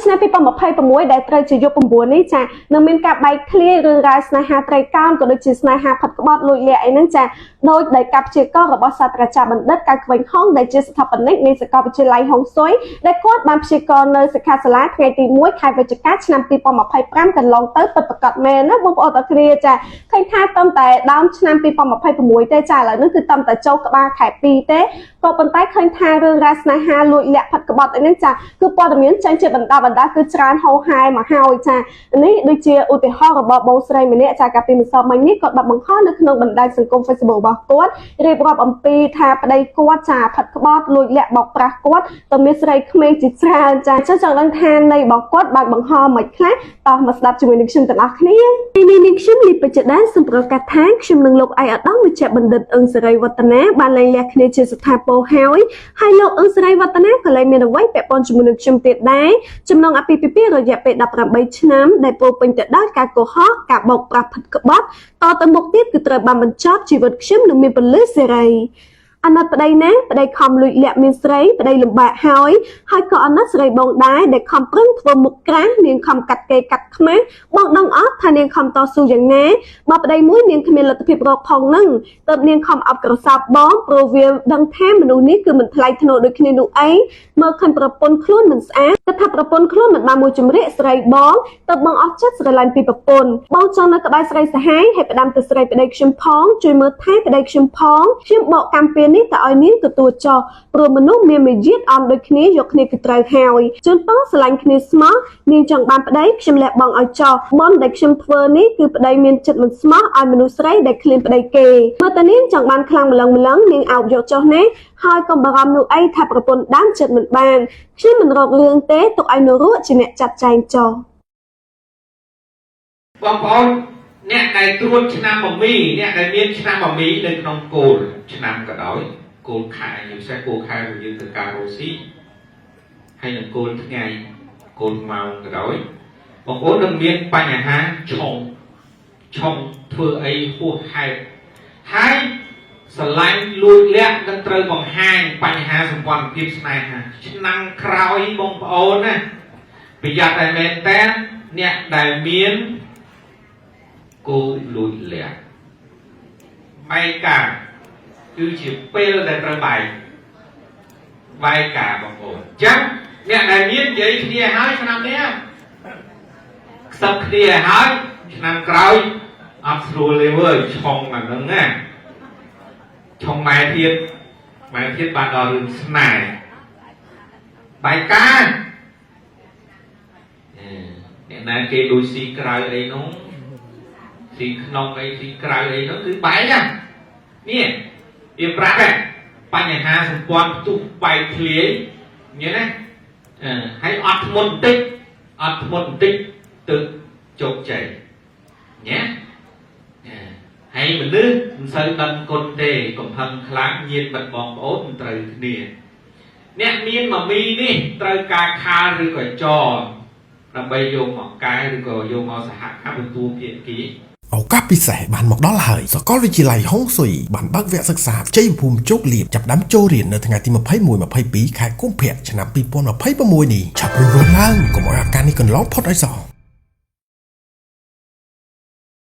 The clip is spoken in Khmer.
ឆ្នាំ2026ដែលត្រូវជាយុគ9នេះចានឹងមានការបែកធ្លាយរឿងរ៉ាវស្នេហាត្រីកោណក៏ដូចជាស្នេហាផាត់ក្បត់លួចលាក់អីហ្នឹងចាដោយដែលការព្យាករណ៍របស់សាស្ត្រាចារ្យបណ្ឌិតកៅខ្វែងហុងដែលជាស្ថាបនិកនៃសាកលវិទ្យាល័យហុងស៊ុយដែលគាត់បានព្យាករណ៍នៅសិក្ខាសាលាថ្ងៃទី1ខែវិច្ឆិកាឆ្នាំ2025កន្លងទៅពិតប្រាកដមែនណាបងប្អូនទាំងគ្នាចាឃើញថាត្រឹមតែដើមឆ្នាំ2026ទេចាឥឡូវនេះគឺត្រឹមតែចូលក្បាលខែ2ទេក៏ប៉ុន្តែឃើញថារឿងរ៉ាវស្នេហាលួចលាក់ផាត់ក្បត់អីហ្នឹងចាគឺព័ត៌មានចេញជាបណ្ដាគឺច្រើនហោហែមកហើយចានេះដូចជាឧទាហរណ៍របស់បងស្រីម្នាក់ចាកាលពីម្សិលមិញនេះគាត់បានបង្ហោះនៅក្នុងបណ្ដាញសង្គម Facebook របស់គាត់រៀបរាប់អំពីថាប្តីគាត់ចាផាត់ក្បត់លួចលាក់បោកប្រាស់គាត់ទៅមានស្រីក្មេងជាច្រើនចាចង់ដឹងថានៃរបស់គាត់បានបង្ហោះមិនខ្លះតោះមកស្ដាប់ជាមួយនឹងខ្ញុំទាំងអស់គ្នានេះនាងខ្ញុំលីបច្ចដាសូមប្រកាសថាខ្ញុំនឹងលោកឯកឧត្តមវិជ្ជបណ្ឌិតអឹងសេរីវឌ្ឍនាបានលែងលះគ្នាជាស្ថាពរហើយលោកអឹងសេរីវឌ្ឍនាក៏លែងមានអ្វីពាក់ព័ន្ធជាមួយនឹងខ្ញុំទៀតដែរចំណងអាពាហ៍ពិពាហ៍រយៈពេល18ឆ្នាំដែលពោពេញទៅដោយការកុហកការបោកប្រាស់ផិតក្បត់តទៅមុខទៀតគឺត្រូវបានបញ្ចប់ជីវិតខ្ញុំនឹងមានពលិសេរីអាណិតប្តីណាប្តីខំលួចលាក់មានស្រីប្តីលំបាកហើយក៏អាណិតស្រីបងដែរដែលខំប្រឹងធ្វើមុខក្រាស់នាងខំកាត់គេកាត់ខ្មាស់បងដឹងអត់ថានាងខំតស៊ូយ៉ាងណាបើប្តីមួយនាងគ្មានលទ្ធភាពរកផងនឹងទើបនាងខំអប់ក្រសោបបងព្រោះវាដឹងថាមនុស្សនេះគឺមិនថ្លៃថ្នូរដូចគ្នានោះអីមើលឃើញប្រពន្ធខ្លួនមិនស្អាតគិតថាប្រពន្ធខ្លួនមិនបានមួយជំរាកស្រីបងទើបបងអស់ចិត្តស្រឡាញ់ពីប្រពន្ធបងចង់នៅក្បែរស្រីសហាយហើយផ្ដាំទៅស្រីប្តីខ្ញុំផងជួយមើលថែប្តីខ្ញុំផងខ្ញុំបកកម្មពៀននេះតើឲ្យនាងទទួលចោះព្រោះមនុស្សមានមារយាទអន់ដូចគ្នាយកគ្នាគឺត្រូវហើយជូនពរស្រឡាញ់គ្នាស្មោះនាងចង់បានប្តីខ្ញុំលះបង់ឲ្យចោះបនដែលខ្ញុំធ្វើនេះគឺប្តីមានចិត្តមិនស្មោះឲ្យមនុស្សស្រីដែលឃ្លានប្តីគេមើលតើនាងចង់បានខ្លាំងម្លឹងនាងអោបយកចោះណាហើយកុំបារម្ភនោះអីថាប្រពន្ធដើមចិត្តមិនបានខ្ញុំមិនរករឿងទេទុកឲ្យនរោជាអ្នកចាត់ចែងចោះបងប្អូនអ្នកដែលត្រួតឆ្នាំមមីអ្នកដែលមានឆ្នាំមមីនៅក្នុងគោលឆ្នាំក៏ដោយគោលខែយើងពិសេសគោលខែរបស់យើងទៅការរស់ស៊ីហើយនឹងគោលថ្ងៃគោលម៉ោងក៏ដោយបងប្អូននឹងមានបញ្ហាឆុងធ្វើអីហួសហេតុហើយស្រឡាញ់លួចលាក់នឹងត្រូវបង្ហាញបញ្ហាសម្ព័ន្ធភាពស្នេហាឆ្នាំក្រោយបងប្អូនណាប្រយ័ត្នតែមែនតើអ្នកដែលមានគោលួចលាក់បែកការគឺជាពេលដែលត្រូវបែកការបងប្អូនចឹងអ្នកដែលមាននិយាយគ្នាហើយឆ្នាំនេះខ្សឹបគ្នាហើយឆ្នាំក្រោយអត់ស្រួលទេវើឆុងអាហ្នឹងណាឆុងម៉ែទៀតបានដល់រឿងស្នេហ៍បែកការអ្នកណាគេដូចស៊ីក្រៅអីនោះស៊ីក្នុងអីស៊ីក្រៅអីនោះគឺបែកណានេះវាប្រាប់បញ្ហាសម្ព័ន្ធផ្ទុះបែកធ្លាយញ៉េណាហើយអត់ធ្មត់បន្តិចទៅជោគជ័យញ៉េហើយមនុស្សមិនសូវដឹងគុណទេកំហឹងខ្លាំងញាតិមិត្តបងប្អូនមិនត្រូវគ្នាអ្នកមានមមីនេះត្រូវការខាលឬក៏ចរដើម្បីយកមកកែឬក៏យកមកសហការទទួលភាគីឱកាសពិសេសបានមកដល់ហើយសាកលវិទ្យាល័យហុងស៊ុយបានបើកវគ្គសិក្សាជ័យភូមិជោគលាភចាប់ផ្ដើមចូលរៀននៅថ្ងៃទី21-22ខែកុម្ភៈឆ្នាំ2026នេះឆាប់រួចឡើងកុំឲ្យឱកាសនេះកន្លងផុតឲ្យសោះ